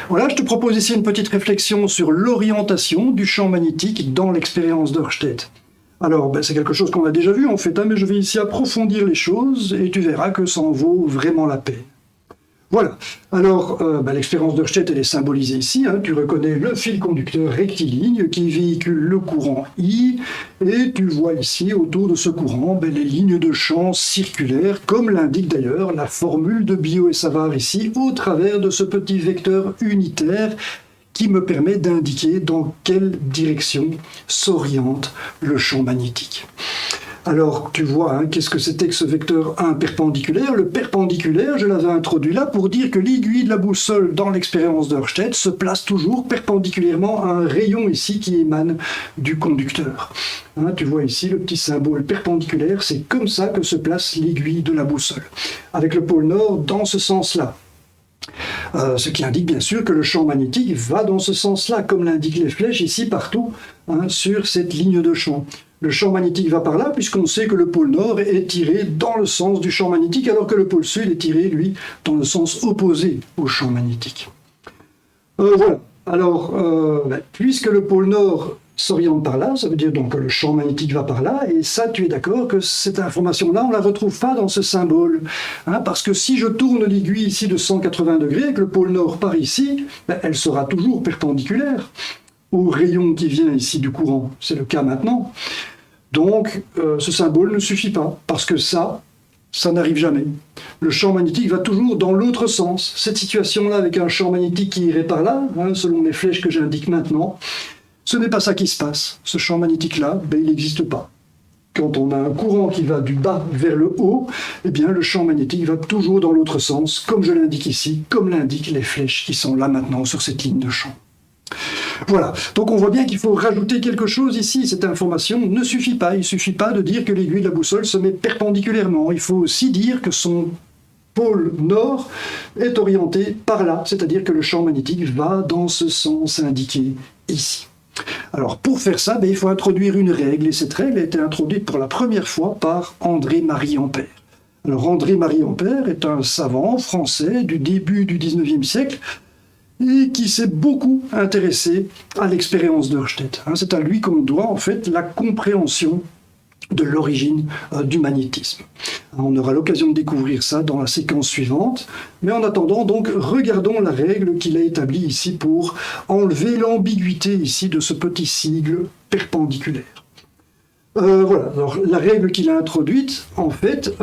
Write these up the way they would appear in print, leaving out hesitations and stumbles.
Voilà, je te propose ici une petite réflexion sur l'orientation du champ magnétique dans l'expérience d'Ørsted. Alors, c'est quelque chose qu'on a déjà vu en fait, mais je vais ici approfondir les choses et tu verras que ça en vaut vraiment la peine. Voilà, alors l'expérience d'Ørsted elle est symbolisée ici, tu reconnais le fil conducteur rectiligne qui véhicule le courant I, et tu vois ici autour de ce courant les lignes de champ circulaires, comme l'indique d'ailleurs la formule de Biot et Savart ici, au travers de ce petit vecteur unitaire qui me permet d'indiquer dans quelle direction s'oriente le champ magnétique. Alors, tu vois, qu'est-ce que c'était que ce vecteur 1 perpendiculaire? Le perpendiculaire, je l'avais introduit là pour dire que l'aiguille de la boussole dans l'expérience d'Ørsted se place toujours perpendiculairement à un rayon ici qui émane du conducteur. Tu vois ici le petit symbole perpendiculaire, c'est comme ça que se place l'aiguille de la boussole, avec le pôle nord dans ce sens-là. Ce qui indique bien sûr que le champ magnétique va dans ce sens-là, comme l'indiquent les flèches ici partout sur cette ligne de champ. Le champ magnétique va par là, puisqu'on sait que le pôle nord est tiré dans le sens du champ magnétique, alors que le pôle sud est tiré, lui, dans le sens opposé au champ magnétique. Voilà. Alors, puisque le pôle nord s'oriente par là, ça veut dire donc que le champ magnétique va par là, et ça, tu es d'accord que cette information-là, on ne la retrouve pas dans ce symbole. Parce que si je tourne l'aiguille ici de 180 degrés, et que le pôle nord part ici, elle sera toujours perpendiculaire au rayon qui vient ici du courant. C'est le cas maintenant. Donc, ce symbole ne suffit pas, parce que ça n'arrive jamais. Le champ magnétique va toujours dans l'autre sens. Cette situation-là, avec un champ magnétique qui irait par là, selon les flèches que j'indique maintenant, ce n'est pas ça qui se passe. Ce champ magnétique-là, il n'existe pas. Quand on a un courant qui va du bas vers le haut, eh bien, le champ magnétique va toujours dans l'autre sens, comme je l'indique ici, comme l'indiquent les flèches qui sont là maintenant sur cette ligne de champ. Voilà, donc on voit bien qu'il faut rajouter quelque chose ici. Cette information ne suffit pas. Il ne suffit pas de dire que l'aiguille de la boussole se met perpendiculairement. Il faut aussi dire que son pôle nord est orienté par là, c'est-à-dire que le champ magnétique va dans ce sens indiqué ici. Alors pour faire ça, il faut introduire une règle, et cette règle a été introduite pour la première fois par André-Marie Ampère. Alors André-Marie Ampère est un savant français du début du 19e siècle, et qui s'est beaucoup intéressé à l'expérience d'Ørsted. C'est à lui qu'on doit en fait la compréhension de l'origine du magnétisme. On aura l'occasion de découvrir ça dans la séquence suivante, mais en attendant, donc, regardons la règle qu'il a établie ici pour enlever l'ambiguïté ici de ce petit sigle perpendiculaire. Voilà, alors la règle qu'il a introduite, en fait,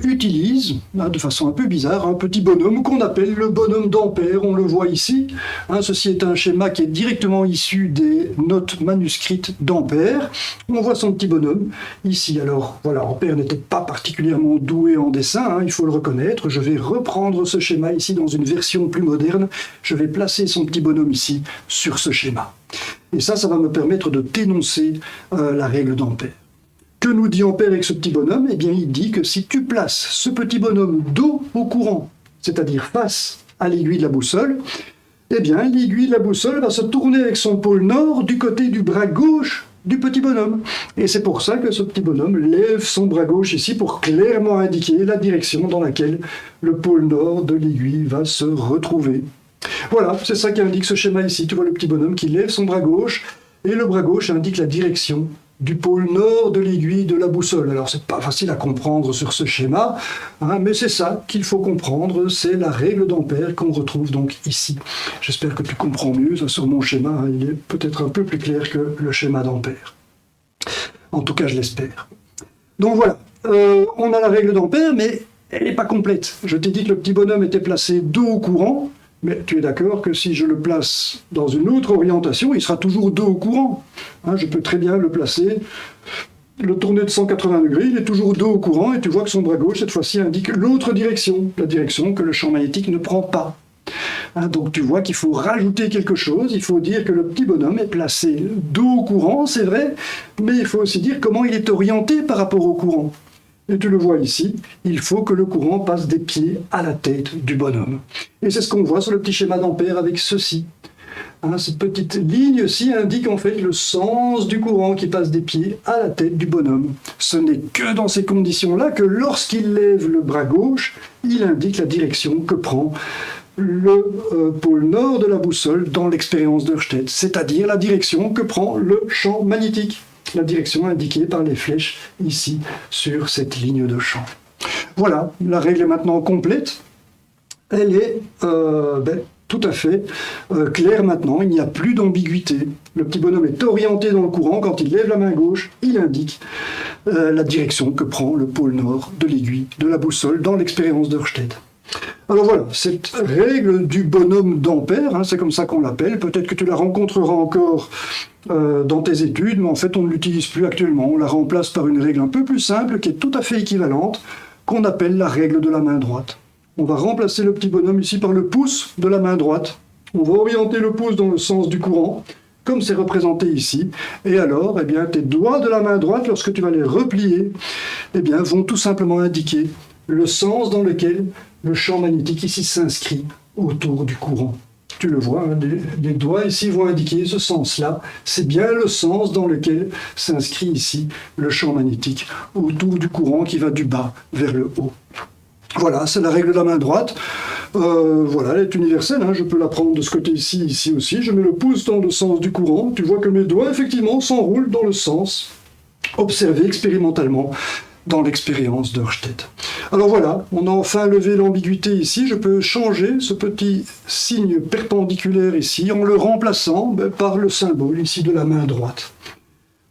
utilise, de façon un peu bizarre, un petit bonhomme qu'on appelle le bonhomme d'Ampère. On le voit ici. Ceci est un schéma qui est directement issu des notes manuscrites d'Ampère. On voit son petit bonhomme ici. Alors, voilà, Ampère n'était pas particulièrement doué en dessin, il faut le reconnaître. Je vais reprendre ce schéma ici dans une version plus moderne. Je vais placer son petit bonhomme ici sur ce schéma. Et ça va me permettre de dénoncer la règle d'Ampère. Que nous dit Ampère avec ce petit bonhomme? Eh bien, il dit que si tu places ce petit bonhomme dos au courant, c'est-à-dire face à l'aiguille de la boussole, eh bien, l'aiguille de la boussole va se tourner avec son pôle nord du côté du bras gauche du petit bonhomme. Et c'est pour ça que ce petit bonhomme lève son bras gauche ici pour clairement indiquer la direction dans laquelle le pôle nord de l'aiguille va se retrouver. Voilà, c'est ça qui indique ce schéma ici. Tu vois le petit bonhomme qui lève son bras gauche, et le bras gauche indique la direction du pôle nord de l'aiguille de la boussole. Alors c'est pas facile à comprendre sur ce schéma, mais c'est ça qu'il faut comprendre, c'est la règle d'Ampère qu'on retrouve donc ici. J'espère que tu comprends mieux, ça sur mon schéma, il est peut-être un peu plus clair que le schéma d'Ampère. En tout cas, je l'espère. Donc voilà, on a la règle d'Ampère, mais elle n'est pas complète. Je t'ai dit que le petit bonhomme était placé dos au courant, mais tu es d'accord que si je le place dans une autre orientation, il sera toujours dos au courant. Je peux très bien le placer, le tourner de 180 degrés, il est toujours dos au courant, et tu vois que son bras gauche, cette fois-ci, indique l'autre direction, la direction que le champ magnétique ne prend pas. Donc tu vois qu'il faut rajouter quelque chose, il faut dire que le petit bonhomme est placé dos au courant, c'est vrai, mais il faut aussi dire comment il est orienté par rapport au courant. Et tu le vois ici, il faut que le courant passe des pieds à la tête du bonhomme. Et c'est ce qu'on voit sur le petit schéma d'Ampère avec ceci. Cette petite ligne-ci indique en fait le sens du courant qui passe des pieds à la tête du bonhomme. Ce n'est que dans ces conditions-là que lorsqu'il lève le bras gauche, il indique la direction que prend le pôle nord de la boussole dans l'expérience d'Ørsted, c'est-à-dire la direction que prend le champ magnétique, la direction indiquée par les flèches ici sur cette ligne de champ. Voilà, la règle est maintenant complète. Elle est tout à fait claire maintenant, il n'y a plus d'ambiguïté. Le petit bonhomme est orienté dans le courant, quand il lève la main gauche, il indique la direction que prend le pôle nord de l'aiguille de la boussole dans l'expérience d'Ørsted. Alors voilà, cette règle du bonhomme d'Ampère, c'est comme ça qu'on l'appelle, peut-être que tu la rencontreras encore dans tes études, mais en fait on ne l'utilise plus actuellement, on la remplace par une règle un peu plus simple qui est tout à fait équivalente, qu'on appelle la règle de la main droite. On va remplacer le petit bonhomme ici par le pouce de la main droite. On va orienter le pouce dans le sens du courant, comme c'est représenté ici. Et alors, tes doigts de la main droite, lorsque tu vas les replier, vont tout simplement indiquer le sens dans lequel le champ magnétique ici s'inscrit autour du courant. Tu le vois, les doigts ici vont indiquer ce sens-là. C'est bien le sens dans lequel s'inscrit ici le champ magnétique autour du courant qui va du bas vers le haut. Voilà, c'est la règle de la main droite. Voilà, elle est universelle, je peux la prendre de ce côté-ci, ici aussi. Je mets le pouce dans le sens du courant. Tu vois que mes doigts, effectivement, s'enroulent dans le sens observé expérimentalement dans l'expérience d'Ørsted. Alors voilà, on a enfin levé l'ambiguïté ici. Je peux changer ce petit signe perpendiculaire ici en le remplaçant par le symbole ici de la main droite.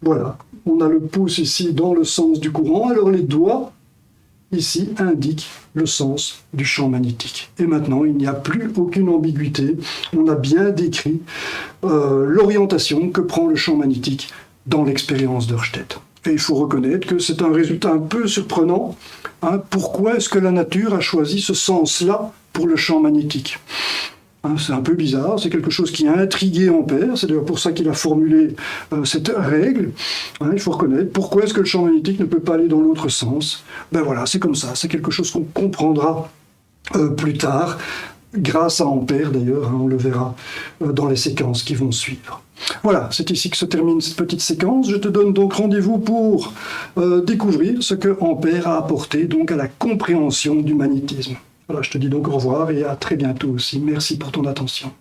Voilà, on a le pouce ici dans le sens du courant, alors les doigts ici indiquent le sens du champ magnétique. Et maintenant, il n'y a plus aucune ambiguïté. On a bien décrit l'orientation que prend le champ magnétique dans l'expérience d'Ørsted. Et il faut reconnaître que c'est un résultat un peu surprenant. Pourquoi est-ce que la nature a choisi ce sens-là pour le champ magnétique ? C'est un peu bizarre, c'est quelque chose qui a intrigué Ampère, c'est d'ailleurs pour ça qu'il a formulé cette règle. Il faut reconnaître pourquoi est-ce que le champ magnétique ne peut pas aller dans l'autre sens. Voilà, c'est comme ça, c'est quelque chose qu'on comprendra plus tard, grâce à Ampère d'ailleurs, on le verra dans les séquences qui vont suivre. Voilà, c'est ici que se termine cette petite séquence. Je te donne donc rendez-vous pour découvrir ce que Ampère a apporté donc à la compréhension du magnétisme. Voilà, je te dis donc au revoir et à très bientôt aussi. Merci pour ton attention.